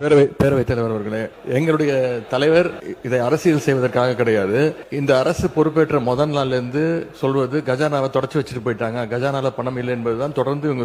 பேரவைத் தலைவர் அவர்களே, எங்களுடைய தலைவர் இதை அரசியல் செய்வதற்காக கிடையாது. இந்த அரசு பொறுப்பேற்ற முதல் நாள்ல இருந்து சொல்வது கஜானாவை தொடச்சு வச்சுட்டு போயிட்டாங்க, கஜானால பணம் இல்லை என்பதுதான் தொடர்ந்து இவங்க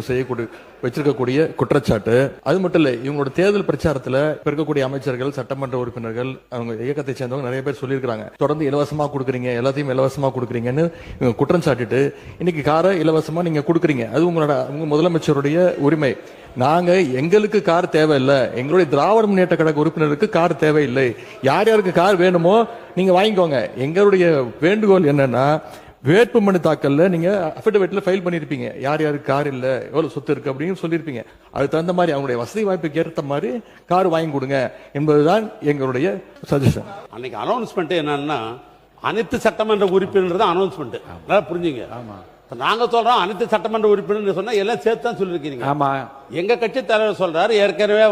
வச்சிருக்கக்கூடிய குற்றச்சாட்டு. அது மட்டும் இல்ல, இவங்களோட தேர்தல் பிரச்சாரத்துல இருக்கக்கூடிய அமைச்சர்கள், சட்டமன்ற உறுப்பினர்கள், அவங்க இயக்கத்தை சேர்ந்தவங்க நிறைய பேர் சொல்லியிருக்காங்க, தொடர்ந்து இலவசமா கொடுக்குறீங்க, எல்லாத்தையும் இலவசமா கொடுக்குறீங்கன்னு இவங்க குற்றம் சாட்டிட்டு இன்னைக்கு காரை இலவசமா நீங்க கொடுக்குறீங்க. அது உங்க முதலமைச்சருடைய உரிமை. நாங்க எங்களுக்கு கார் தேவையில்லை, எங்களுடைய திராவிட முன்னேற்ற கழக உறுப்பினருக்கு கார் தேவையில்லை. யார் யாருக்கு கார் வேணுமோ நீங்க வாங்கிக்கோங்க. எங்களுடைய வேண்டுகோள் என்னன்னா, வேட்புமனு தாக்கல்ல நீங்க அஃபிடவிட்ல ஃபைல் பண்ணிருப்பீங்க, யார் யாருக்கு கார் இல்ல, எவ்வளவு சொத்து இருக்கு அப்படின்னு சொல்லிருப்பீங்க. அதுக்கு தகுந்த மாதிரி அவங்களுடைய வசதி வாய்ப்புக்கு ஏற்ற மாதிரி கார் வாங்கி கொடுங்க என்பதுதான் எங்களுடைய சஜஷன். அன்னைக்கு அனௌன்ஸ்மெண்ட் என்னன்னா, அனைத்து சட்டமன்ற உறுப்பினர் தான் அனௌன்ஸ்மெண்ட். நல்லா புரிஞ்சுங்க. நாங்க சொல்றோம் அனைத்து சட்டமன்ற உறுப்பினர் சொன்னா எல்லாம் சேர்த்து தான் சொல்லிருக்கீங்க. ஆமா, எங்க கட்சி தலைவர் சொல்றாரு, ஏற்கனவே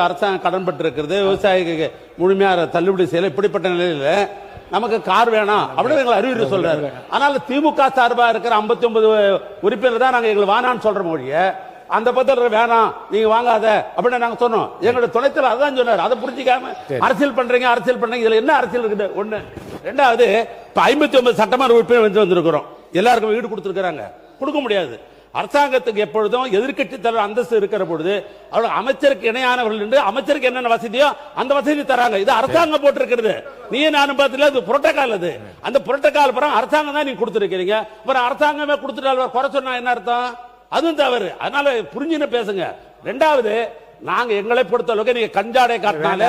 அரசாங்கம் கடன் பட்டு இருக்கிறது, விவசாயிக்கு முழுமையா தள்ளுபடி செய்யல, இப்படிப்பட்ட நிலையில நமக்கு கார் வேணாம் அப்படின்னு எங்களை அறிவுரை சொல்றாரு. ஆனால் திமுக சார்பா இருக்கிற 59 உறுப்பினர் தான் நாங்க எங்களுக்கு வேணான்னு சொல்ற மொழிய, அந்த பத்திரம் வேணாம் நீங்க வாங்காத அப்படின்னு நாங்க சொன்னோம். எங்களுடைய துணைத்தலைவர் அதான் சொன்னார். அதை புரிஞ்சிக்காம அரசியல் பண்றீங்க, இதுல என்ன அரசியல் இருக்குது? ஒண்ணு. ரெண்டாவது, 59 சட்டமன்ற உறுப்பினர் வந்திருக்கிறோம், எல்லாருக்கும் வீடு கொடுத்திருக்கிறாங்க, கொடுக்க முடியாது. அரசாங்கத்துக்கு எப்பொழுதும் எதிர்கட்சி தலைவர் அந்தஸ்து இருக்கிற பொழுது அவர்கள் அமைச்சருக்கு இணையானவர்கள் என்று அமைச்சருக்கு என்னென்ன வசதியோ அந்த வசதி தராங்க. இது அரசாங்கம் போட்டிருக்கிறது. நீ நானும் பார்த்துல அது புரோட்டோகால். அது அந்த புரோட்டோகால் பரம் அரசாங்கம் தான் நீங்க கொடுத்திருக்கீங்க. அப்புறம் அரசாங்கமே கொடுத்துட்டால் குறை சொன்னா என்ன அர்த்தம்? அதுவும் தவறு. அதனால புரிஞ்சுன்னு பேசுங்க. ரெண்டாவது, நாங்க எங்களை பொறுத்த அளவுக்கு நீங்க கஞ்சாடை காட்டினால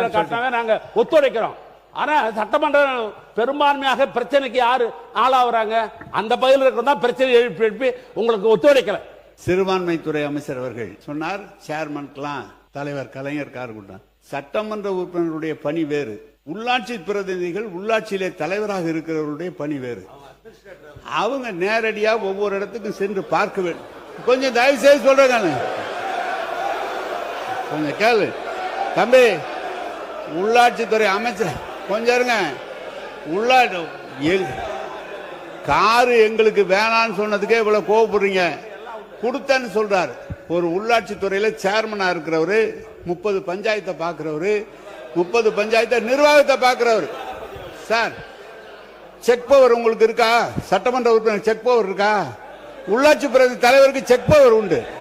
காட்டினாங்க, நாங்க ஒத்துழைக்கிறோம். ஆனா சட்டமன்றம் பெரும்பான்மையாக பிரச்சனைக்கு யாரு ஆளாகிறாங்க? அந்த பகுதியில் இருக்கிறதா பிரச்சனை எழுப்பி உங்களுக்கு ஒத்துழைக்கல. சிறுபான்மைத்துறை அமைச்சர் அவர்கள் சொன்னார், சேர்மன்லாம் தலைவர் கலைஞர் கார் கொடுத்தார். சட்டமன்ற உறுப்பினருடைய பணி வேறு, உள்ளாட்சி பிரதிநிதிகள் உள்ளாட்சியிலே தலைவராக இருக்கிறவருடைய பணி வேறு. அவங்க நேரடியா ஒவ்வொரு இடத்துக்கும் சென்று பார்க்க வேண்டும். கொஞ்சம் தயவு செய்து சொல்றேன், கொஞ்சம் கேளு தம்பி. உள்ளாட்சித்துறை அமைச்சர் கொஞ்சம் இருங்க. காரு எங்களுக்கு வேணான்னு சொன்னதுக்கே இவ்வளவு கோவப்படுறீங்க. கொடுத்தேன்னு சொல்றாரு. ஒரு உள்ளாட்சி துறையில சேர்மனா இருக்கிறவரு, 30 பஞ்சாயத்தை பாக்குறவரு, 30 பஞ்சாயத்தை நிர்வாகத்தை பாக்குறவரு. சார், செக் பவர் உங்களுக்கு இருக்கா? சட்டமன்ற உறுப்பினர் செக் பவர் இருக்கா? உள்ளாட்சி பிரதி தலைவருக்கு செக் பவர் உண்டு.